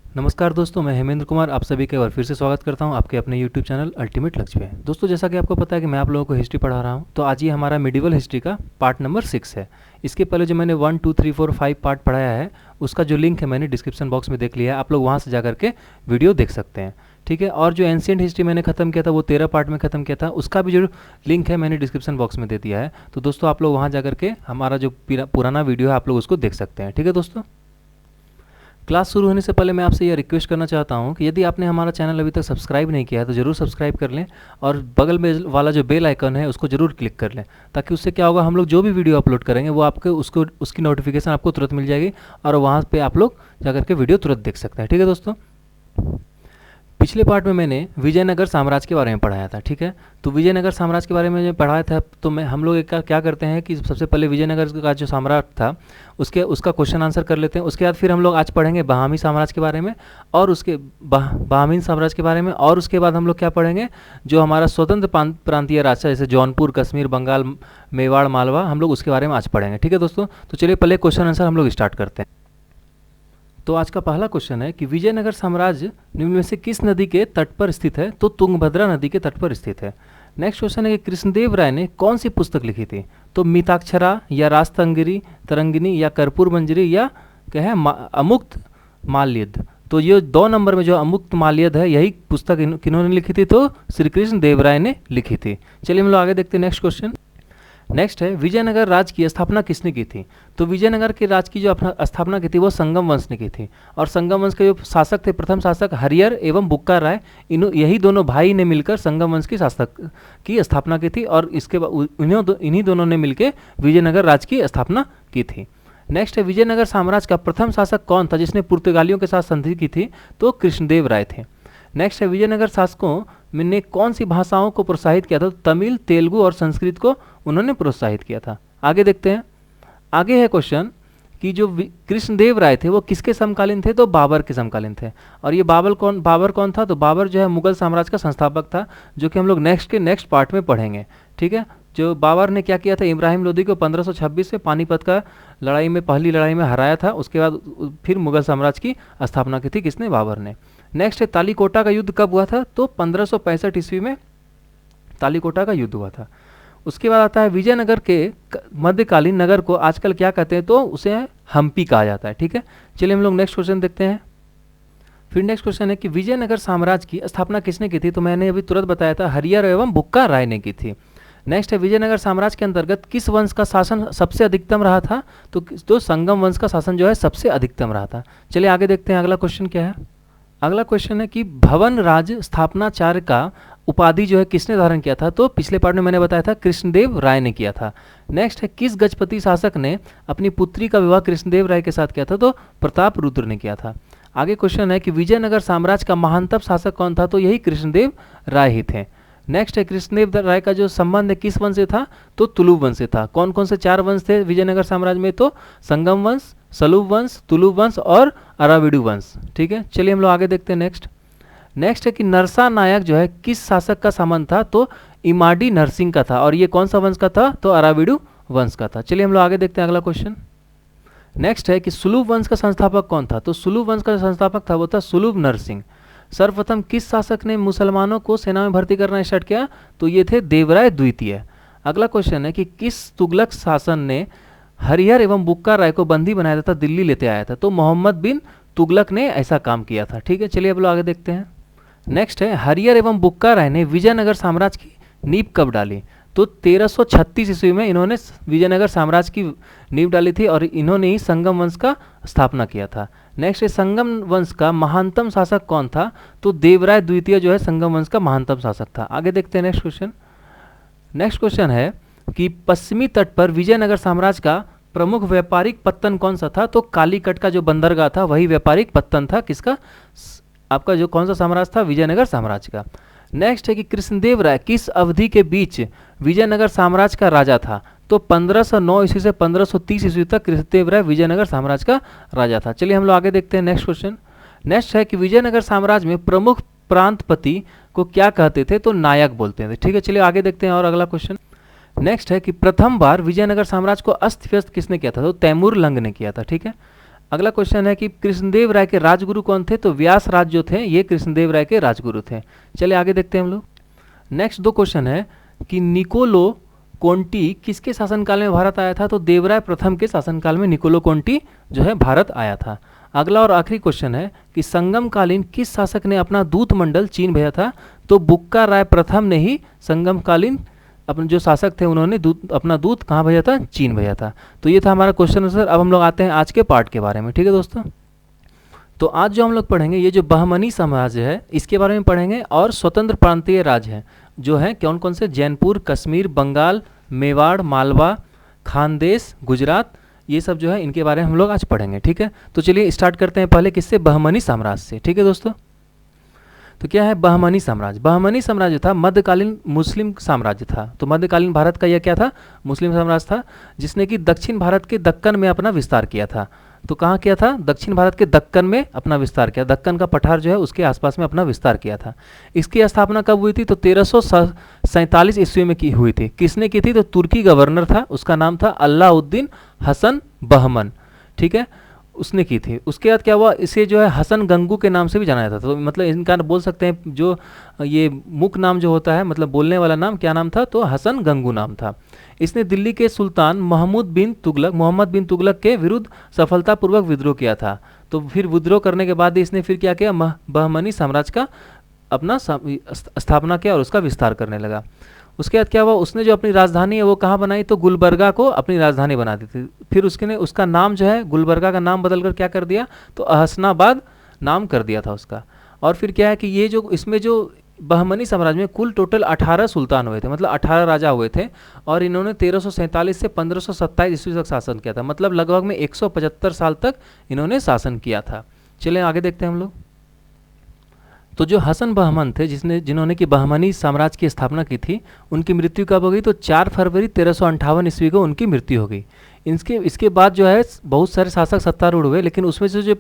नमस्कार दोस्तों, मैं हेमेंद्र कुमार आप सभी का एक बार फिर से स्वागत करता हूं आपके अपने YouTube चैनल अल्टीमेट लक्ष्य पे। दोस्तों, जैसा कि आपको पता है कि मैं आप लोगों को हिस्ट्री पढ़ा रहा हूं, तो आज ये हमारा मिडिवल हिस्ट्री का पार्ट नंबर 6 है। इसके पहले जो मैंने 1, 2, 3, 4, 5 पार्ट पढ़ाया है, उसका जो लिंक है मैंने डिस्क्रिप्शन बॉक्स में देख लिया है। आप लोग वहाँ से जा करके वीडियो देख सकते हैं, ठीक है। और जो एंशिएंट हिस्ट्री मैंने खत्म किया था वो 13 पार्ट में खत्म किया था, उसका भी जो लिंक है मैंने डिस्क्रिप्शन बॉक्स में दे दिया है। तो दोस्तों, आप लोग वहाँ जा करके हमारा जो पुराना वीडियो है आप लोग उसको देख सकते हैं, ठीक है दोस्तों। क्लास शुरू होने से पहले मैं आपसे यह रिक्वेस्ट करना चाहता हूं कि यदि आपने हमारा चैनल अभी तक सब्सक्राइब नहीं किया है तो ज़रूर सब्सक्राइब कर लें और बगल में वाला जो बेल आइकन है उसको ज़रूर क्लिक कर लें, ताकि उससे क्या होगा, हम लोग जो भी वीडियो अपलोड करेंगे वो आपके उसकी नोटिफिकेशन आपको तुरंत मिल जाएगी और वहाँ पर आप लोग जाकर के वीडियो तुरंत देख सकते हैं, ठीक है दोस्तों। पिछले पार्ट में मैंने विजयनगर साम्राज्य के बारे में पढ़ाया था, ठीक है। तो विजयनगर साम्राज्य के बारे में जो पढ़ाया था, तो हम लोग क्या करते हैं कि सबसे पहले विजयनगर का जो साम्राज्य था उसका क्वेश्चन आंसर कर लेते हैं। उसके बाद फिर हम लोग आज पढ़ेंगे बहामी साम्राज्य के बारे में और उसके बहामीन साम्राज्य के बारे में, और उसके बाद हम लोग क्या पढ़ेंगे, जो हमारा स्वतंत्र प्रांतीय राज जैसे जौनपुर, कश्मीर, बंगाल, मेवाड़, मालवा, हम लोग उसके बारे में आज पढ़ेंगे, ठीक है दोस्तों। तो चलिए पहले क्वेश्चन आंसर हम लोग स्टार्ट करते हैं। तो आज का पहला क्वेश्चन है कि विजयनगर साम्राज्य निम्न में से किस नदी के तट पर स्थित है? तो तुंगभद्रा नदी के तट पर स्थित है। नेक्स्ट क्वेश्चन है कि कृष्णदेव राय ने कौन सी पुस्तक लिखी थी? तो मिताक्षरा या राजतंगिनी तरंगिनी या कर्पूर मंजरी या क्या है अमुक्त माल्यद। तो ये 2 नंबर में जो अमुक्त माल्यद है यही पुस्तक किन्होंने लिखी थी? तो श्री कृष्ण देव राय ने लिखी थी। चलिए हम लोग आगे देखते हैं नेक्स्ट क्वेश्चन। नेक्स्ट है विजयनगर राज की स्थापना किसने की थी? तो विजयनगर के राज की जो स्थापना की थी वो संगम वंश ने की थी, और संगम वंश के जो शासक थे, प्रथम शासक हरियर एवं बुक्का राय, यही दोनों भाई ने मिलकर संगम वंश की स्थापना की थी, और इसके बाद इन्हीं दोनों ने मिलकर विजयनगर राज की स्थापना की थी। नेक्स्ट है विजयनगर साम्राज्य का प्रथम शासक कौन था जिसने पुर्तगालियों के साथ संधि की थी? तो कृष्णदेव राय थे। नेक्स्ट है विजयनगर शासकों ने कौन सी भाषाओं को प्रोत्साहित किया था? तो तमिल, तेलुगु और संस्कृत को उन्होंने प्रोत्साहित किया था। आगे देखते हैं। आगे है क्वेश्चन कि जो कृष्णदेव राय थे वो किसके समकालीन थे? तो बाबर के समकालीन थे। और ये बाबर कौन था? तो बाबर जो है मुगल साम्राज्य का संस्थापक था, जो कि हम लोग नेक्स्ट पार्ट में पढ़ेंगे, ठीक है। जो बाबर ने क्या किया था, इब्राहिम लोदी को 1526 में पानीपत का पहली लड़ाई में हराया था। उसके बाद फिर मुगल साम्राज्य की स्थापना की थी किसने? बाबर ने। नेक्स्ट है तालीकोटा का युद्ध कब हुआ था? तो 1565 ईस्वी में तालीकोटा का युद्ध हुआ था। उसके बाद आता है विजयनगर के मध्यकालीन नगर को आजकल क्या कहते हैं? तो उसे हम्पी कहा जाता है, ठीक है। चलिए हम लोग नेक्स्ट क्वेश्चन देखते हैं। फिर नेक्स्ट क्वेश्चन है कि विजयनगर साम्राज्य की स्थापना किसने की थी? तो मैंने अभी तुरंत बताया था, हरियर एवं बुक्का राय ने की थी। नेक्स्ट है विजयनगर साम्राज्य के अंतर्गत किस वंश का शासन सबसे अधिकतम रहा था? तो संगम वंश का शासन जो है सबसे अधिकतम रहा था। चलिए आगे देखते हैं अगला क्वेश्चन क्या है। अगला क्वेश्चन है कि भवन राज स्थापनाचार्य का उपाधि जो है किसने धारण किया था? तो पिछले पार्ट में मैंने बताया था कृष्णदेव राय ने किया था। नेक्स्ट है किस गजपति शासक ने अपनी पुत्री का विवाह कृष्णदेव राय के साथ किया था? तो प्रताप रुद्र ने किया था। आगे क्वेश्चन है कि विजयनगर साम्राज्य का महानतम शासक कौन था? तो यही कृष्णदेव राय ही थे। नेक्स्ट है कृष्णदेव राय का जो संबंध है किस वंश से था? तो तुलुव वंश से था। कौन कौन से 4 वंश थे विजयनगर साम्राज्य में? तो संगम वंश, सलुव वंश, तुलुव वंश और अराविडु वंश, ठीक है। चलिए हम लोग आगे देखते हैं नेक्स्ट है कि नरसा नायक जो है किस शासक का संबंध था? तो इमाडी नरसिंह का था, और ये कौन सा वंश का था? तो अराविडु वंश का था। चलिए हम लोग आगे देखते हैं अगला क्वेश्चन। नेक्स्ट है कि सुलुव वंश का संस्थापक कौन था? तो सुलुव वंश का संस्थापक था वो था सुलुव नरसिंह। सर्वप्रथम किस शासक ने मुसलमानों को सेना में भर्ती करना स्टार्ट किया? तो ये थे देवराय द्वितीय। अगला क्वेश्चन है कि किस तुगलक शासन ने हरिहर एवं बुक्का राय को बंदी बनाया था, दिल्ली लेते आया था? तो मोहम्मद बिन तुगलक ने ऐसा काम किया था, ठीक है। चलिए अब लोग आगे देखते हैं। नेक्स्ट है हरिहर एवं बुक्का राय ने विजयनगर साम्राज्य की नींव कब डाली? तो 1336 ईस्वी में इन्होंने विजयनगर साम्राज्य की नींव डाली थी, और इन्होंने ही संगम वंश का स्थापना किया था। नेक्स्ट है संगम वंश का महानतम शासक कौन था? तो देवराय द्वितीय जो है संगम वंश का महानतम शासक था। आगे देखते हैं नेक्स्ट क्वेश्चन है कि पश्चिमी तट पर विजयनगर साम्राज्य का प्रमुख व्यापारिक पत्तन कौन सा था? तो कालीकट का जो बंदरगाह था वही व्यापारिक पत्तन था किसका? आपका जो कौन सा साम्राज्य था? विजयनगर साम्राज्य का। नेक्स्ट है कि कृष्णदेव राय किस अवधि के बीच विजयनगर साम्राज्य का राजा था? तो 1509 ईस्वी से 1530 ईस्वी तक कृष्णदेव राय विजयनगर साम्राज्य का राजा था। चलिए हम लोग आगे देखते हैं नेक्स्ट क्वेश्चन। नेक्स्ट है कि विजयनगर साम्राज्य में प्रमुख प्रांतपति को क्या कहते थे? तो नायक बोलते थे, ठीक है। चलिए आगे देखते हैं और अगला क्वेश्चन। नेक्स्ट है कि प्रथम बार विजयनगर साम्राज्य को अस्त व्यस्त किसने किया था? तो तैमूर लंग ने किया था, ठीक है। अगला क्वेश्चन है कि कृष्णदेव राय के राजगुरु कौन थे? तो व्यास राज जो थे ये कृष्णदेव राय के राजगुरु थे। चलिए आगे देखते हैं हम लोग। नेक्स्ट दो क्वेश्चन है कि निकोलो कोंटी किसके शासनकाल में भारत आया था? तो देवराय प्रथम के शासनकाल में निकोलो कोंटी जो है भारत आया था। अगला और आखिरी क्वेश्चन है कि संगमकालीन किस शासक ने अपना दूत मंडल चीन भेजा था? तो बुक्का राय प्रथम ने ही संगमकालीन अपने जो शासक थे उन्होंने अपना दूत कहाँ भेजा था? चीन भेजा था। तो ये था हमारा क्वेश्चन आंसर। अब हम लोग आते हैं आज के पार्ट के बारे में। ठीक है दोस्तों, तो आज जो हम लोग पढ़ेंगे ये जो बहमनी साम्राज्य है इसके बारे में पढ़ेंगे, और स्वतंत्र प्रांतीय राज्य हैं जो है कौन कौन से? जैनपुर, कश्मीर, बंगाल, मेवाड़, मालवा, खानदेश, गुजरात, ये सब जो है इनके बारे में हम लोग आज पढ़ेंगे। ठीक है, तो चलिए स्टार्ट करते हैं पहले किससे? बहमनी साम्राज्य से। ठीक है दोस्तों, तो क्या है बहमनी साम्राज्य? बहमनी साम्राज्य था मध्यकालीन मुस्लिम साम्राज्य था। तो मध्यकालीन भारत का यह क्या था? मुस्लिम साम्राज्य था, जिसने कि दक्षिण भारत के दक्कन में अपना विस्तार किया था। तो कहाँ किया था? दक्षिण भारत के दक्कन में अपना विस्तार किया। दक्कन का पठार जो है उसके आसपास में अपना विस्तार किया था। इसकी स्थापना कब हुई थी? तो 1347 ईस्वी में की हुई थी। किसने की थी? तो तुर्की गवर्नर था, उसका नाम था अल्लाउद्दीन हसन बहमन। ठीक है, उसने की थी। उसके बाद क्या हुआ? इसे जो है हसन गंगू के नाम से भी जाना जाता था। तो मतलब इनका बोल सकते हैं जो ये मुख्य नाम जो होता है मतलब बोलने वाला नाम क्या नाम था? तो हसन गंगू नाम था। इसने दिल्ली के सुल्तान मोहम्मद बिन तुगलक के विरुद्ध सफलतापूर्वक विद्रोह किया था। तो फिर विद्रोह करने के बाद इसने फिर क्या किया? बहमनी साम्राज्य का अपना स्थापना किया और उसका विस्तार करने लगा। उसके बाद क्या हुआ? उसने जो अपनी राजधानी है वो कहाँ बनाई? तो गुलबर्गा को अपनी राजधानी बना दी थी। फिर उसका नाम जो है गुलबर्गा का नाम बदलकर क्या कर दिया? तो अहसनाबाद नाम कर दिया था उसका। और फिर क्या है कि ये जो इसमें जो बहमनी साम्राज्य में कुल टोटल 18 सुल्तान हुए थे, मतलब 18 राजा हुए थे, और इन्होंने 1347 से 1527 ईस्वी तक शासन किया था। मतलब लगभग में 175 साल तक इन्होंने शासन किया था। चलिए आगे देखते हैं हम लोग। तो जो हसन बहमन थे जिन्होंने कि बहमनी साम्राज्य की स्थापना की थी, उनकी मृत्यु कब हो गई? तो 4 फरवरी 1358 ईस्वी को उनकी मृत्यु हो गई। इसके बाद जो है बहुत सारे शासक सत्तारूढ़ हुए, लेकिन उसमें से जो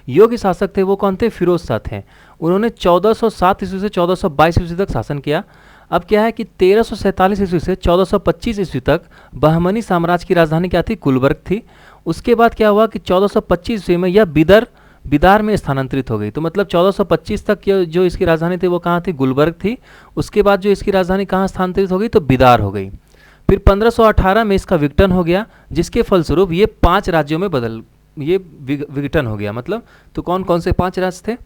योग्य शासक थे वो कौन थे? फिरोज शाह थे। उन्होंने 1407 ईस्वी से 1422 ईस्वी तक शासन किया। अब क्या है कि 1347 ईस्वी से 1425 ईस्वी तक बहमनी साम्राज्य की राजधानी क्या थी? गुलबर्ग थी। उसके बाद क्या हुआ कि 1425 ईस्वी में यह बिदार में स्थानांतरित हो गई। तो मतलब 1425 तक जो इसकी राजधानी थी वो कहाँ थी? गुलबर्ग थी। उसके बाद जो इसकी राजधानी कहाँ स्थानांतरित हो गई? तो बिदार हो गई। फिर 1518 में इसका विघटन हो गया, जिसके फलस्वरूप ये 5 राज्यों में विघटन हो गया। मतलब तो कौन कौन से 5 राज्य थे?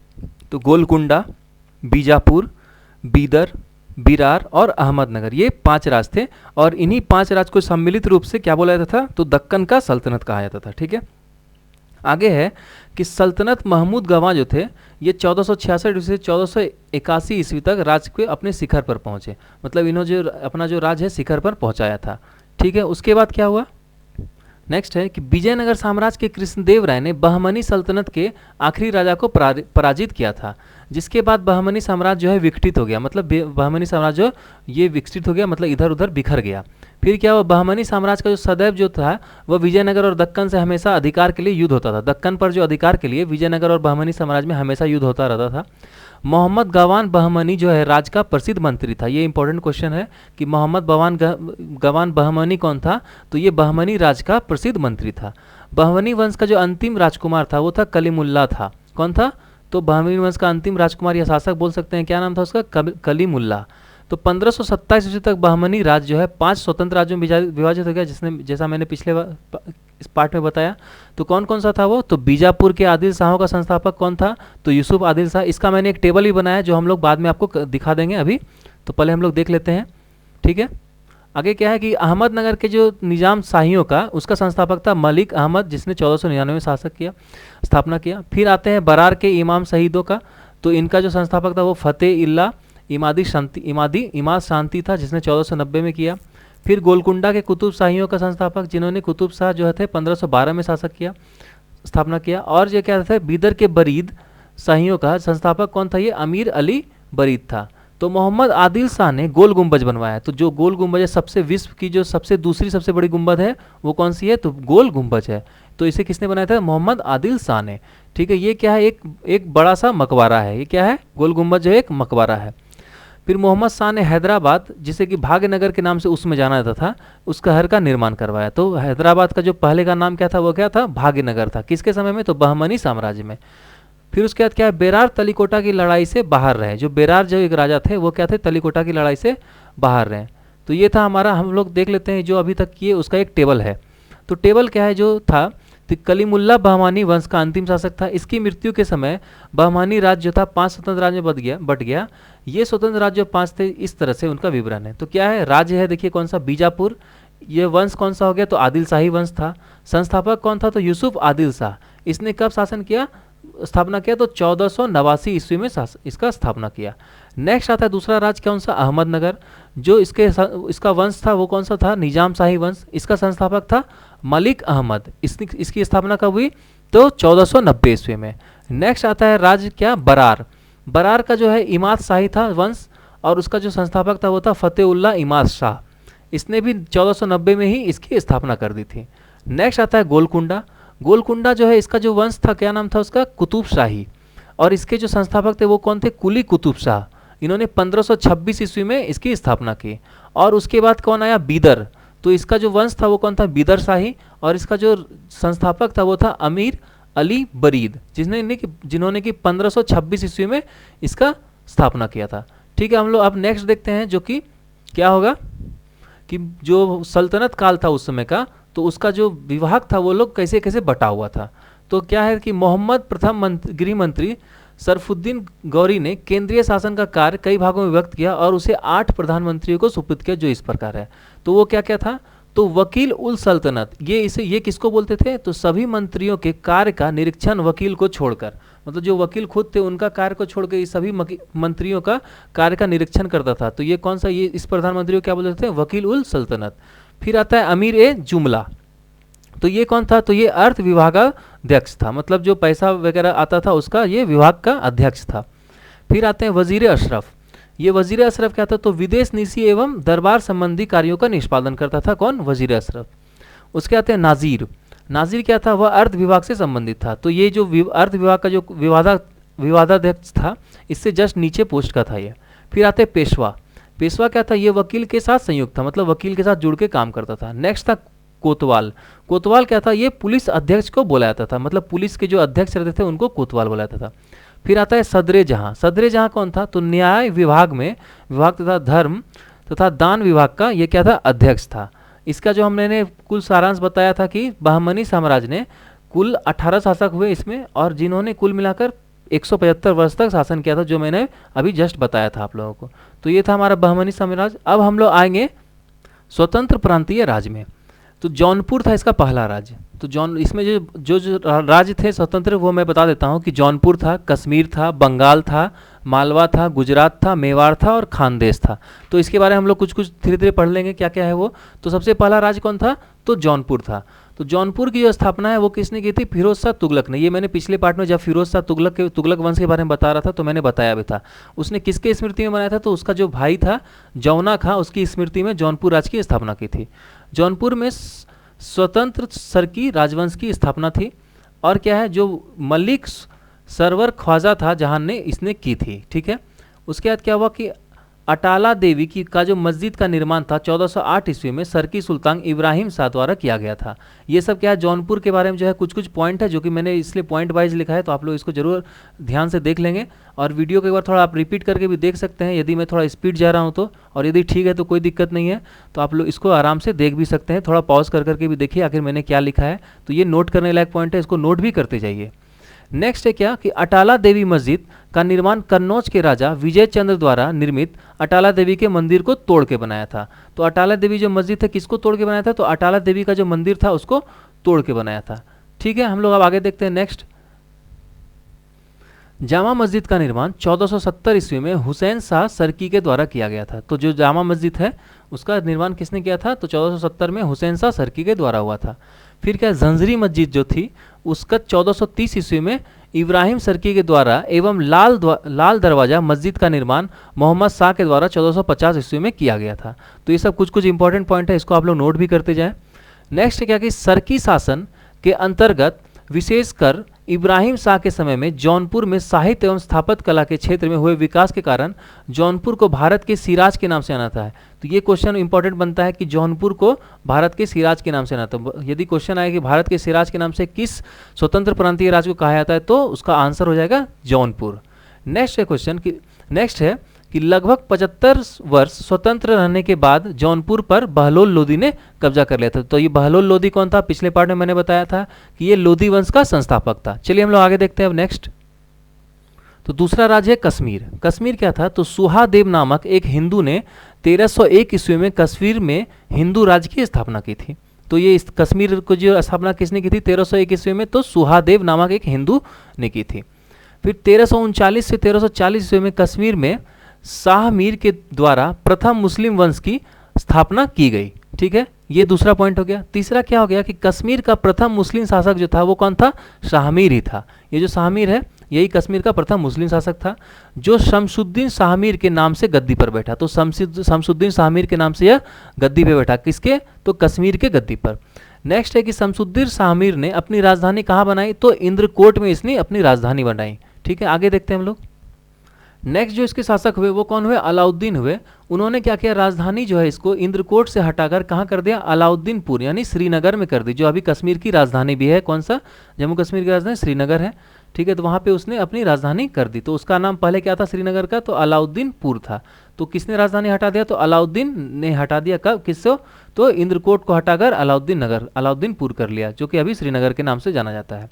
तो गोलकुंडा, बीजापुर, बीदर, बिरार और अहमदनगर, ये 5 राज्य थे। और इन्हीं 5 राज्य को सम्मिलित रूप से क्या बोला जाता था? तो दक्कन का सल्तनत कहा जाता था। ठीक है, आगे है कि सल्तनत महमूद गवां जो थे ये 1466 से 1481 ईस्वी तक राज्य के अपने शिखर पर पहुंचे। मतलब इन्होंने जो अपना जो राज्य है शिखर पर पहुंचाया था। ठीक है, उसके बाद क्या हुआ? नेक्स्ट है कि विजयनगर साम्राज्य के कृष्णदेव राय ने बहमनी सल्तनत के आखिरी राजा को पराजित किया था, जिसके बाद बहमनी साम्राज्य जो है विकसित हो गया। मतलब बहमनी साम्राज्य ये विकसित हो गया, मतलब इधर उधर बिखर गया। फिर क्या हुआ? बहमनी साम्राज्य का जो सदैव जो था वह विजयनगर और दक्कन से हमेशा अधिकार के लिए युद्ध होता था। दक्कन पर जो अधिकार के लिए विजयनगर और बहमनी साम्राज्य में हमेशा युद्ध होता रहता था। मोहम्मद गवान बहमनी जो है राज्य का प्रसिद्ध मंत्री था। ये इंपॉर्टेंट क्वेश्चन है कि मोहम्मद गवान बहमनी कौन था? तो ये बहमनी राज्य का प्रसिद्ध मंत्री था। बहमनी वंश का जो अंतिम राजकुमार था वो था कलीमुल्ला था। कौन था? तो बहमनी वंश का अंतिम राजकुमार या शासक बोल सकते हैं, क्या नाम था उसका? कलीमुल्ला। तो 1527 ईस्वी तक बहमनी राज्य जो है 5 स्वतंत्र राज्यों में विभाजित हो गया, जैसा मैंने पिछले इस पार्ट में बताया। तो कौन कौन सा था वो? तो बीजापुर के आदिल शाहों का संस्थापक कौन था? तो यूसुफ आदिल शाह। इसका मैंने एक टेबल भी बनाया जो हम लोग बाद में आपको दिखा देंगे। अभी तो पहले हम लोग देख लेते हैं। ठीक है, आगे क्या है कि अहमदनगर के जो निजाम शाहियों का उसका संस्थापक था मलिक अहमद, जिसने 1499 में स्थापना किया। फिर आते हैं बरार के इमाम शहीदों का। तो इनका जो संस्थापक था वो फतेह इल्ला इमाद शांति था, जिसने 1490 में किया। फिर गोलकुंडा के कुतुब शाहियों का संस्थापक जिन्होंने कुतुब शाह जो थे 1512 में स्थापना किया। और ये क्या था? बीदर के बरीद शाहियों का संस्थापक कौन था? ये अमीर अली बरीद था। तो मोहम्मद आदिल शाह ने गोल गुंबज बनवाया। तो जो गोल गुंबज है सबसे विश्व की जो दूसरी सबसे बड़ी गुंबद है वो कौन सी है? तो गोल गुंबज है। तो इसे किसने बनाया था? मोहम्मद आदिल शाह ने। ठीक है, ये क्या है? एक बड़ा सा मकबरा है। ये क्या है? गोल गुंबज जो है एक मकबरा है। फिर मोहम्मद शाह ने हैदराबाद, जिसे कि भाग्यनगर के नाम से उसमें जाना जाता था, उस शहर का निर्माण करवाया। तो हैदराबाद का जो पहले का नाम क्या था, वो क्या था, भाग्यनगर था। किसके समय में, तो बहमनी साम्राज्य में। फिर उसके बाद क्या है, बेरार तलीकोटा की लड़ाई से बाहर रहे। जो बेरार जो एक राजा थे वो क्या थे, तलीकोटा की लड़ाई से बाहर रहे। तो ये था हमारा, हम लोग देख लेते हैं जो अभी तक किए उसका एक टेबल है। तो टेबल क्या है जो था, तो कलीमुल्ला बहमानी वंश का अंतिम शासक था। इसकी मृत्यु के समय बहमानी राज्य जो था 5 स्वतंत्र राज्य में बट गया। ये स्वतंत्र राज्य 5 थे, इस तरह से उनका विवरण है। तो क्या है, राज्य है देखिए कौन सा, बीजापुर। ये वंश कौन सा हो गया, तो आदिल शाही वंश था। संस्थापक कौन था, तो यूसुफ आदिल शाह। इसने कब शासन किया, स्थापना किया, तो 1489 ईस्वी में इसका स्थापना किया। नेक्स्ट आता है दूसरा राज्य कौन सा, अहमदनगर। जो इसका वंश था वो कौन सा था, निजाम शाही वंश। इसका संस्थापक था मलिक अहमद। इसकी स्थापना कब हुई, तो 1490 ईस्वी में। नेक्स्ट आता है राज्य क्या, बरार। बरार का जो है इमाद शाही था वंश, और उसका जो संस्थापक था वो था फतेउल्ला इमाद शाह। इसने भी 1490 में ही इसकी स्थापना कर दी थी। नेक्स्ट आता है गोलकुंडा। गोलकुंडा जो है इसका जो वंश था, क्या नाम था उसका, कुतुब शाही। और इसके जो संस्थापक थे वो कौन थे, कुली कुतुब शाह। इन्होंने 1526 ईस्वी में इसकी स्थापना की। और उसके बाद कौन आया, बीदर। तो इसका जो वंश था वो कौन था, बीदर शाही। और इसका जो संस्थापक था वो था अमीर अली बरीद, जिन्होंने कि 1526 ईस्वी में इसका स्थापना किया था। ठीक है, हम लोग अब नेक्स्ट देखते हैं जो कि क्या होगा, कि जो सल्तनत काल था उस समय का, तो उसका जो विभाग था वो लोग कैसे कैसे बटा हुआ था। तो क्या है कि मोहम्मद प्रथम गृह मंत्री सरफुद्दीन गौरी ने केंद्रीय शासन का कार्य कई भागों में व्यक्त किया और उसे 8 प्रधानमंत्रियों को सुपुर्द किया, जो इस प्रकार है। तो वो क्या क्या था, तो वकील उल सल्तनत, ये किसको बोलते थे, तो सभी मंत्रियों के कार्य का निरीक्षण वकील को छोड़कर, मतलब जो वकील खुद थे उनका कार्य को छोड़कर ये सभी मंत्रियों का कार्य का निरीक्षण करता था। तो ये कौन सा, ये इस प्रधानमंत्री को क्या बोलते थे, वकील उल सल्तनत। फिर आता है अमीर ए जुमला। तो ये कौन था, तो ये अर्थ विभागाध्यक्ष था, मतलब जो पैसा वगैरह आता था उसका ये विभाग का अध्यक्ष था। फिर आते हैं वजीर अशरफ। ये वजीर अशरफ क्या था, तो विदेश नीति एवं दरबार संबंधी कार्यों का निष्पादन करता था, कौन, वजीर अशरफ। उसके आते हैं नाजीर। नाजीर क्या था, वह अर्थ विभाग से संबंधित था। तो ये जो अर्थ विभाग का जो विवादाध्यक्ष था, इससे जस्ट नीचे पोस्ट का था ये। फिर आते हैं पेशवा। पेशवा क्या था, ये वकील के साथ संयुक्त था, मतलब वकील के साथ जुड़ के काम करता था। नेक्स्ट था कोतवाल। कोतवाल क्या था, ये पुलिस अध्यक्ष को बोला जाता था, मतलब पुलिस के जो अध्यक्ष रहते थे उनको कोतवाल बोला जाता था। फिर आता है सदरे जहां। सदरे जहां कौन था, तो न्याय विभाग में विभाग तथा धर्म तथा दान विभाग का ये क्या था, अध्यक्ष था। इसका जो हमने कुल सारांश बताया था कि बहमनी साम्राज्य ने कुल 18 शासक हुए इसमें, और जिन्होंने कुल मिलाकर 175 वर्ष तक शासन किया था, जो मैंने अभी जस्ट बताया था आप लोगों को। तो ये था हमारा बहमनी साम्राज्य। अब हम लोग आएंगे स्वतंत्र प्रांतीय राज्य में। तो जौनपुर था इसका पहला राज्य। तो इसमें जो राज्य थे स्वतंत्र, वो मैं बता देता हूँ कि जौनपुर था, कश्मीर था, बंगाल था, मालवा था, गुजरात था, मेवाड़ था और खानदेश था। तो इसके बारे में हम लोग कुछ कुछ धीरे धीरे पढ़ लेंगे क्या क्या है वो। तो सबसे पहला राज्य कौन था, तो जौनपुर था। तो जौनपुर की जो स्थापना है वो किसने की थी, फिरोज शाह तुगलक ने। ये मैंने पिछले पार्ट में जब फिरोज शाह तुगलक वंश के बारे में बता रहा था तो मैंने बताया भी था। उसने किसके स्मृति में बनाया था, तो उसका जो भाई था जौना खां, उसकी स्मृति में जौनपुर राज्य की स्थापना की थी। जौनपुर में स्वतंत्र सरकी राजवंश की स्थापना थी। और क्या है, जो मलिक सरवर ख्वाजा था जहां ने इसने की थी। ठीक है, उसके बाद क्या हुआ कि अटाला देवी की का जो मस्जिद का निर्माण था 1408 ईस्वी में सरकी सुल्तान इब्राहिम शाह द्वारा किया गया था। ये सब क्या है, जौनपुर के बारे में जो है कुछ कुछ पॉइंट है जो कि मैंने इसलिए पॉइंट वाइज लिखा है, तो आप लोग इसको जरूर ध्यान से देख लेंगे। और वीडियो को एक बार थोड़ा आप रिपीट करके भी देख सकते हैं यदि मैं थोड़ा स्पीड जा रहा हूँ तो, और यदि ठीक है तो कोई दिक्कत नहीं है, तो आप लोग इसको आराम से देख भी सकते हैं। थोड़ा पॉज कर करके भी देखिए आखिर मैंने क्या लिखा है। तो ये नोट करने लायक पॉइंट है, इसको नोट भी करते जाइए। नेक्स्ट है क्या कि अटाला देवी मस्जिद का निर्माण कन्नौज के राजा विजय चंद्र द्वारा निर्मित अटाला देवी के मंदिर को तोड़ के बनाया था। तो अटाला देवी जो मस्जिद है किसको तोड़ के बनाया था, तो अटाला देवी का जो मंदिर था उसको तोड़ के बनाया था। ठीक है, हम लोग अब आगे देखते हैं। नेक्स्ट, जामा मस्जिद का निर्माण 1470 ईस्वी में हुसैन शाह सरकी के द्वारा किया गया था। तो जो जामा मस्जिद है उसका निर्माण किसने किया था, तो 1470 में हुसैन शाह सरकी के द्वारा हुआ था। फिर क्या, जंजरी मस्जिद जो थी उसका 1430 ईस्वी में इब्राहिम सरकी के द्वारा एवं लाल दरवाजा मस्जिद का निर्माण मोहम्मद शाह के द्वारा 1450 ईस्वी में किया गया था। तो ये सब कुछ कुछ इंपॉर्टेंट पॉइंट है, इसको आप लोग नोट भी करते जाएं। नेक्स्ट क्या कि सरकी शासन के अंतर्गत विशेषकर इब्राहिम शाह के समय में जौनपुर में साहित्य एवं स्थापत्य कला के क्षेत्र में हुए विकास के कारण जौनपुर को भारत के सिराज के नाम से जाना था। तो ये क्वेश्चन इंपॉर्टेंट बनता है कि जौनपुर को भारत के सिराज के नाम से जाना था। यदि क्वेश्चन आए कि भारत के सिराज के नाम से किस स्वतंत्र प्रांतीय राज्य को कहा जाता है, तो उसका आंसर हो जाएगा जौनपुर। नेक्स्ट है क्वेश्चन कि नेक्स्ट है कि लगभग 75 वर्ष स्वतंत्र रहने के बाद जौनपुर पर बहलोल लोदी ने कब्जा कर लिया था। तो ये बहलोल लोदी कौन था? पिछले पार्ट में मैंने बताया था कि ये लोदी वंश का संस्थापक था। चलिए हम लोग आगे देखते हैं अब नेक्स्ट। तो दूसरा राज्य है कश्मीर। कश्मीर क्या था? तो सुहादेव नामक एक हिंदू ने 1301 ईस्वी में कश्मीर में हिंदू राज्य की स्थापना की थी। तो ये इस कश्मीर को जो स्थापना किसने की थी 1301 ईस्वी में? तो सुहादेव नामक एक हिंदू ने की थी। फिर 1339 से 1340 ईस्वी में कश्मीर में शाह मीर के द्वारा प्रथम मुस्लिम वंश की स्थापना की गई। ठीक है, ये दूसरा पॉइंट हो गया। तीसरा क्या हो गया कि कश्मीर का प्रथम मुस्लिम शासक जो था वो कौन था? शाहमीर ही था। ये जो शाहमीर है यही कश्मीर का प्रथम मुस्लिम शासक था, जो शमसुद्दीन शाहमीर के नाम से गद्दी पर बैठा। तो शमसुद्दीन शाहमीर के नाम से यह गद्दी पे बैठा। किसके? तो कश्मीर के गद्दी पर। नेक्स्ट है कि शमसुद्दीन शाहमीर ने अपनी राजधानी कहाँ बनाई? तो इंद्रकोट में इसने अपनी राजधानी बनाई। ठीक है, आगे देखते हैं हम लोग। नेक्स्ट जो इसके शासक हुए वो कौन हुए? अलाउद्दीन हुए। उन्होंने क्या किया? राजधानी जो है इसको इंद्रकोट से हटाकर कहाँ कर दिया? अलाउद्दीनपुर यानी श्रीनगर में कर दी, जो अभी कश्मीर की राजधानी भी है। कौन सा? जम्मू कश्मीर की राजधानी श्रीनगर है। ठीक है, तो वहाँ पे उसने अपनी राजधानी कर दी। तो उसका नाम पहले क्या था श्रीनगर का? तो अलाउद्दीनपुर था। तो किसने राजधानी हटा दिया? तो अलाउद्दीन ने हटा दिया। कब? किससे? तो इंद्रकोट को हटाकर अलाउद्दीनपुर कर लिया, जो कि अभी श्रीनगर के नाम से जाना जाता है।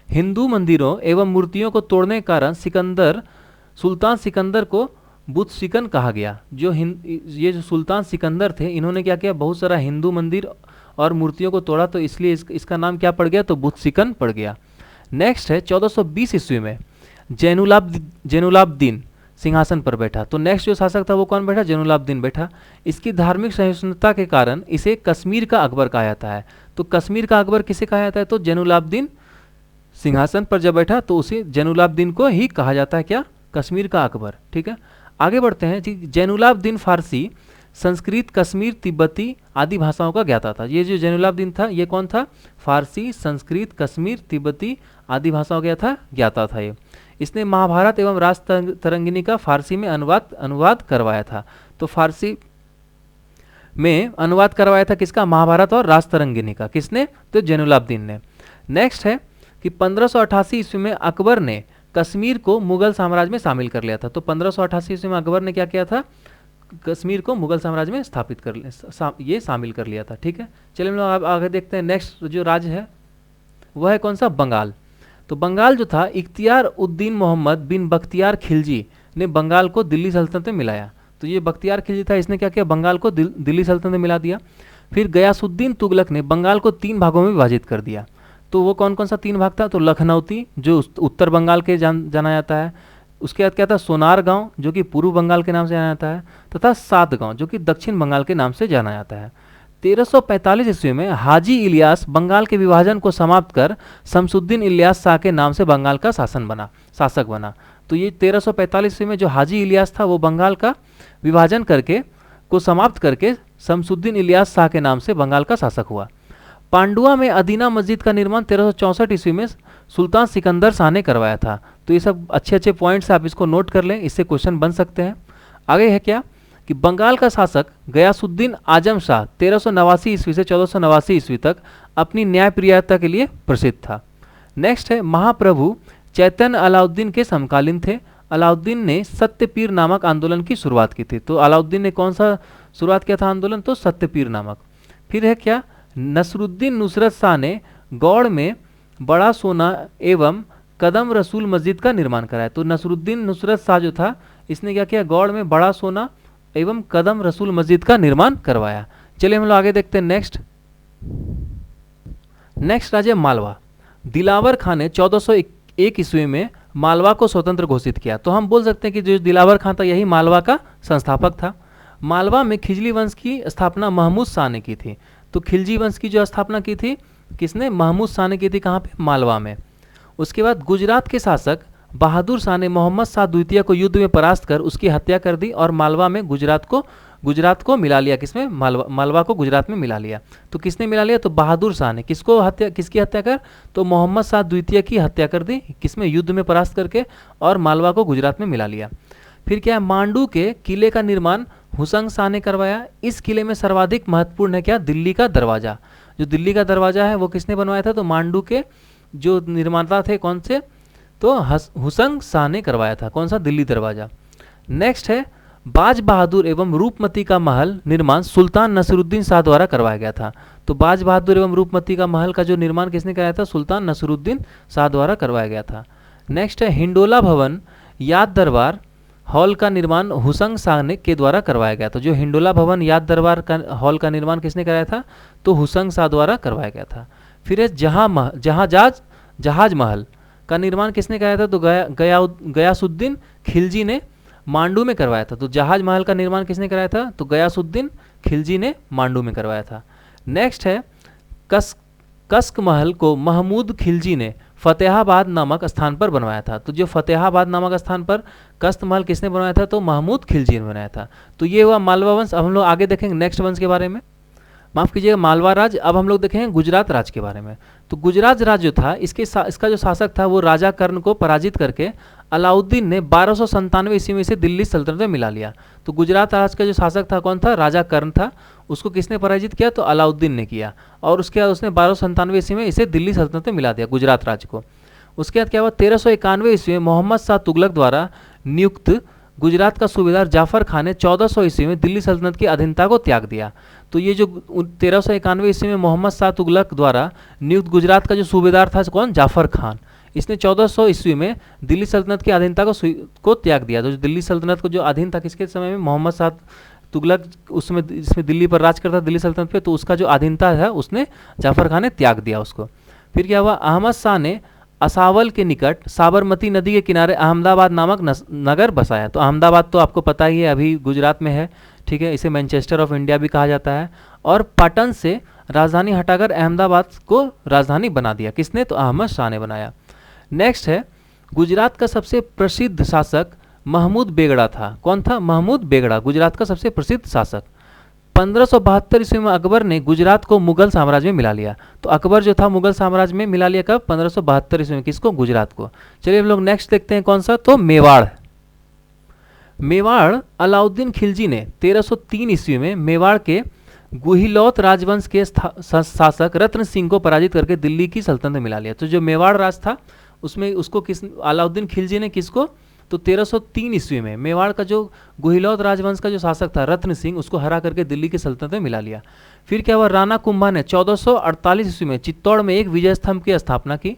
हिंदू मंदिरों एवं मूर्तियों को तोड़ने के कारण सुल्तान सिकंदर को बुतशिकन कहा गया। ये जो सुल्तान सिकंदर थे इन्होंने क्या किया? बहुत सारा हिंदू मंदिर और मूर्तियों को तोड़ा, तो इसलिए इसका नाम क्या पड़ गया? तो बुतशिकन पड़ गया। नेक्स्ट है 1420 ईस्वी में जैनुलाब्दीन सिंहासन पर बैठा। तो नेक्स्ट जो शासक था वो कौन बैठा? जैनुलाब्दीन बैठा। इसकी धार्मिक सहिष्णुता के कारण इसे कश्मीर का अकबर कहा जाता है। तो कश्मीर का अकबर किसे कहा जाता है? तो जैनुलाब्दीन सिंहासन पर जब बैठा तो उसे जैनुलाब्दीन को ही कहा जाता है। क्या? कश्मीर का अकबर। ठीक है, आगे बढ़ते हैं। जैनुलाब्दीन फारसी, संस्कृत, कश्मीर, तिब्बती आदि भाषाओं का ज्ञाता था। ये जो जैनुलाब्दीन था ये कौन था? फारसी, संस्कृत, कश्मीर, तिब्बती आदि भाषाओं का ज्ञाता था ये। इसने महाभारत एवं राज तरंगिनी का फारसी में अनुवाद करवाया था। तो फारसी में अनुवाद करवाया था किसका? महाभारत और राज तरंगिनी का। किसने? तो जैनुलाब्दीन ने। नेक्स्ट है कि 1588 ईस्वी में अकबर ने कश्मीर को मुगल साम्राज्य में शामिल कर लिया था। तो 1588 ईस्वी में अकबर ने क्या किया था? कश्मीर को मुगल साम्राज्य में स्थापित कर ये शामिल कर लिया था। ठीक है, चलिए हम लोग आगे देखते हैं। नेक्स्ट जो राज्य है वह है कौन सा? बंगाल। तो बंगाल जो था इख्तियार उद्दीन मोहम्मद बिन बख्तियार खिलजी ने बंगाल को दिल्ली सल्तनत में मिलाया। तो ये बख्तियार खिलजी था, इसने क्या किया? बंगाल को दिल्ली सल्तनत में मिला दिया। फिर गयासुद्दीन तुगलक ने बंगाल को 3 भागों में विभाजित कर दिया। तो वो कौन कौन सा 3 भाग था? तो लखनऊती जो उत्तर बंगाल के जाना जाता है, उसके बाद क्या था? सोनार गांव जो कि पूर्व बंगाल के नाम से जाना जाता है, तथा सात गांव जो कि दक्षिण बंगाल के नाम से जाना जाता है। 1345 ईस्वी में हाजी इलियास बंगाल के विभाजन को समाप्त कर शमसुद्दीन इलियास शाह के नाम से बंगाल का शासक बना। तो ये 1345 ईस्वी में जो हाजी इलियास था वो बंगाल का विभाजन को समाप्त करके शमसुद्दीन इलियास शाह के नाम से बंगाल का शासक हुआ। पांडुआ में अदीना मस्जिद का निर्माण 1364 ईस्वी में सुल्तान सिकंदर शाह ने करवाया था। तो ये सब अच्छे पॉइंट्स आप इसको नोट कर लें, इससे क्वेश्चन बन सकते हैं। आगे है क्या कि बंगाल का शासक गयासुद्दीन आजम शाह 1389 ईस्वी से 1489 ईस्वी तक अपनी न्यायप्रियता के लिए प्रसिद्ध था। नेक्स्ट है महाप्रभु चैतन्य अलाउद्दीन के समकालीन थे। अलाउद्दीन ने सत्यपीर नामक आंदोलन की शुरुआत की थी। तो अलाउद्दीन ने कौन सा शुरुआत किया था आंदोलन? तो सत्यपीर नामक। फिर है क्या? नसरुद्दीन नुसरत शाह ने गौड़ में बड़ा सोना एवं कदम रसूल मस्जिद का निर्माण कराया। तो नसरुद्दीन नुसरत शाह जो था इसने क्या किया? गौड़ में बड़ा सोना एवं कदम रसूल मस्जिद का निर्माण करवाया। चलिए हम लोग आगे देखते हैं। नेक्स्ट राज्य मालवा। दिलावर खां ने 1401 ईस्वी में मालवा को स्वतंत्र घोषित किया। तो हम बोल सकते हैं कि जो दिलावर खां था यही मालवा का संस्थापक था। मालवा में खिजली वंश की स्थापना महमूद शाह ने की थी। तो खिलजी वंश की जो स्थापना की थी किसने? महमूद शाह ने की थी। कहाँ पे? मालवा में। उसके बाद गुजरात के शासक बहादुर शाह ने मोहम्मद शाह द्वितीय को युद्ध में परास्त कर उसकी हत्या कर दी और मालवा में गुजरात को मिला लिया। किसमें? मालवा को गुजरात में मिला लिया। तो किसने मिला लिया? तो बहादुर शाह ने। किसकी हत्या कर? तो मोहम्मद शाह द्वितीय की हत्या कर दी। किसमें? युद्ध में परास्त करके, और मालवा को गुजरात में मिला लिया। फिर क्या है? मांडू के किले का निर्माण हुसंग शाह ने करवाया। इस किले में सर्वाधिक महत्वपूर्ण है क्या? दिल्ली का दरवाजा। जो दिल्ली का दरवाजा है वो किसने बनवाया था? तो मांडू के जो निर्माता थे कौन से? तो हुसंग शाह ने करवाया था। कौन सा? दिल्ली दरवाजा। नेक्स्ट है बाज बहादुर एवं रूपमती का महल निर्माण सुल्तान नसरुद्दीन शाह द्वारा करवाया गया था। तो बाज बहादुर एवं रूपमती का महल का जो निर्माण किसने कराया था? सुल्तान नसरुद्दीन शाह द्वारा करवाया गया था। नेक्स्ट है हिंडोला भवन याद दरबार हॉल का निर्माण हुसंग शाह ने के द्वारा करवाया गया था। जो हिंडोला भवन याद दरबार का हॉल का निर्माण किसने कराया था? तो हुसंग शाह द्वारा करवाया गया था। फिर है जहाज महल का निर्माण किसने कराया था? तो गयासुद्दीन खिलजी ने मांडू में करवाया था। तो जहाज महल का निर्माण किसने कराया था? तो गयासुद्दीन खिलजी ने मांडू में करवाया था। नेक्स्ट है कस्क महल को महमूद खिलजी ने फतेहाबाद नामक स्थान पर बनवाया था। तो जो फतेहाबाद नामक स्थान पर कस्क महल किसने बनवाया था? तो महमूद खिलजी ने बनाया था। तो ये हुआ मालवा वंश। अब हम लोग आगे देखेंगे नेक्स्ट वंश के बारे में। माफ़ कीजिएगा, मालवा राज। अब हम लोग देखेंगे गुजरात राज के बारे में। तो गुजरात राज जो था इसका जो शासक था वो राजा कर्ण को पराजित करके अलाउद्दीन ने 1297 ईस्वी में इसे दिल्ली सल्तनत में मिला लिया। तो गुजरात राज का जो शासक था कौन था? राजा कर्ण था। उसको किसने पराजित किया? तो अलाउद्दीन ने किया। और उसके बाद उसने 1297 ईस्वी में इसे दिल्ली सल्तनत में मिला दिया, गुजरात राज को। उसके बाद क्या हुआ? 1391 ईस्वी में मोहम्मद शाह तुगलक द्वारा नियुक्त गुजरात का सूबेदार जाफर खान ने 1400 ईस्वी में दिल्ली सल्तनत की अधीनता को त्याग दिया। तो ये जो 1391 ईस्वी में मोहम्मद शाह तुगलक द्वारा नियुक्त गुजरात का जो सूबेदार था कौन? जाफर खान। इसने 1400 ईस्वी में दिल्ली सल्तनत की अधीनता को त्याग दिया। तो दिल्ली सल्तनत को जो अधीन था किसके समय में? मोहम्मद शाह तुगलक उसमें इसमें दिल्ली पर राज करता, दिल्ली सल्तनत पे। तो उसका जो अधीनता है उसने जाफर खान ने त्याग दिया उसको। फिर क्या हुआ? अहमद शाह ने असावल के निकट साबरमती नदी के किनारे अहमदाबाद नामक नगर बसाया। तो अहमदाबाद तो आपको पता ही है अभी गुजरात में है, ठीक है। इसे मैनचेस्टर ऑफ इंडिया भी कहा जाता है। और पाटन से राजधानी हटाकर अहमदाबाद को राजधानी बना दिया। किसने? तो अहमद शाह ने बनाया। नेक्स्ट है गुजरात का सबसे प्रसिद्ध शासक महमूद बेगड़ा था। कौन था? महमूद बेगड़ा, गुजरात का सबसे प्रसिद्ध शासक। 1572 ईस्वी में अकबर ने गुजरात को मुगल साम्राज्य में मिला लिया। तो अकबर जो था मुगल साम्राज्य में मिला लिया कब? 1572 ईस्वी में। किसको? गुजरात को। चलिए हम लोग नेक्स्ट देखते हैं कौन सा? तो मेवाड़। मेवाड़ अलाउद्दीन खिलजी ने 1303 ईस्वी में मेवाड़ के गुहिलौत राजवंश के शासक रत्न सिंह को पराजित करके दिल्ली की सल्तनत में मिला लिया। तो जो मेवाड़ राज था उसमें उसको अलाउद्दीन खिलजी ने किसको? तो 1303 ईस्वी में मेवाड़ का जो गुहिलौत राजवंश का जो शासक था रत्न सिंह, उसको हरा करके दिल्ली की सल्तनत में मिला लिया। फिर क्या हुआ? राणा कुंभा ने 1448 ईस्वी में चित्तौड़ में एक विजय स्तंभ की स्थापना की।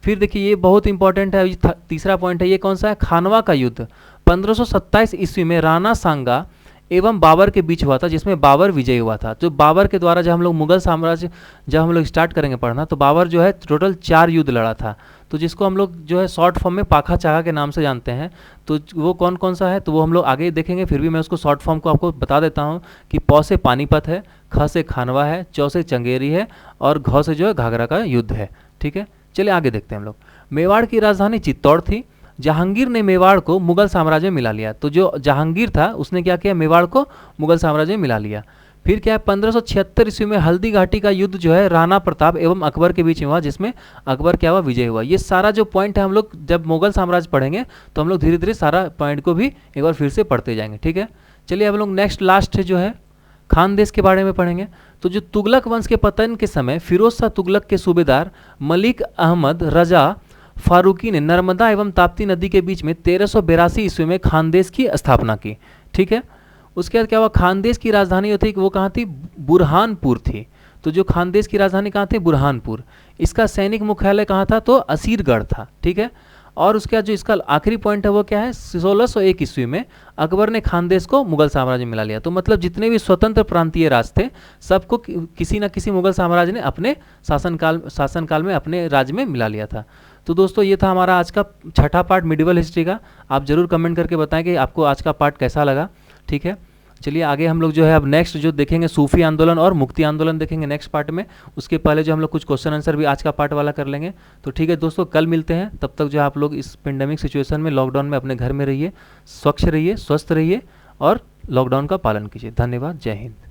फिर देखिए ये बहुत इंपॉर्टेंट है, तीसरा पॉइंट है। ये कौन सा है? खानवा का युद्ध 1527 ईस्वी में राणा सांगा एवं बाबर के बीच हुआ था, जिसमें बाबर विजयी हुआ था। जो बाबर के द्वारा जब हम लोग मुगल साम्राज्य जब हम लोग स्टार्ट करेंगे पढ़ना, तो बाबर जो है टोटल 4 युद्ध लड़ा था। तो जिसको हम लोग जो है शॉर्ट फॉर्म में पाखा चागा के नाम से जानते हैं। तो वो कौन कौन सा है तो वो हम लोग आगे देखेंगे। फिर भी मैं उसको शॉर्ट फॉर्म को आपको बता देता हूँ कि प से पानीपत है, ख से खानवा है, च से चंगेरी है और घ से जो है घाघरा का युद्ध है। ठीक है, चलिए आगे देखते हैं हम लोग। मेवाड़ की राजधानी चित्तौड़ थी। जहांगीर ने मेवाड़ को मुगल साम्राज्य में मिला लिया। तो जो जहांगीर था उसने क्या किया? मेवाड़ को मुगल साम्राज्य में मिला लिया। फिर क्या है? 1576 ईस्वी में हल्दी घाटी का युद्ध जो है राणा प्रताप एवं अकबर के बीच में हुआ, जिसमें अकबर क्या हुआ? विजय हुआ। ये सारा जो पॉइंट है हम लोग जब मुगल साम्राज्य पढ़ेंगे तो हम लोग धीरे धीरे सारा पॉइंट को भी एक बार फिर से पढ़ते जाएंगे। ठीक है, चलिए अब लोग नेक्स्ट लास्ट जो है खानदेश के बारे में पढ़ेंगे। तो जो तुगलक वंश के पतन के समय फिरोज शाह तुगलक के सूबेदार मलिक अहमद रजा फारूकी ने नर्मदा एवं ताप्ती नदी के बीच में 1382 ईस्वी में खानदेश की स्थापना की। ठीक है, उसके बाद क्या हुआ? खानदेश की राजधानी जो थी वो कहाँ थी? बुरहानपुर थी। तो जो खानदेश की राजधानी कहाँ थी? बुरहानपुर। इसका सैनिक मुख्यालय कहाँ था? तो असीरगढ़ था। ठीक है, और उसके बाद जो इसका आखिरी पॉइंट है वो क्या है? 1601 ईस्वी में अकबर ने खानदेश को मुगल साम्राज्य में मिला लिया। तो मतलब जितने भी स्वतंत्र प्रांतीय राज थे सबको किसी न किसी मुगल साम्राज्य ने अपने शासनकाल में अपने राज्य में मिला लिया था। तो दोस्तों ये था हमारा आज का छठा पार्ट मिडिवल हिस्ट्री का। आप जरूर कमेंट करके बताएं कि आपको आज का पार्ट कैसा लगा। ठीक है, चलिए आगे हम लोग जो है अब नेक्स्ट जो देखेंगे सूफी आंदोलन और मुक्ति आंदोलन देखेंगे नेक्स्ट पार्ट में। उसके पहले जो हम लोग कुछ क्वेश्चन आंसर भी आज का पार्ट वाला कर लेंगे। तो ठीक है दोस्तों, कल मिलते हैं। तब तक जो आप लोग इस पेंडेमिक सिचुएशन में, लॉकडाउन में अपने घर में रहिए, स्वच्छ रहिए, स्वस्थ रहिए और लॉकडाउन का पालन कीजिए। धन्यवाद। जय हिंद।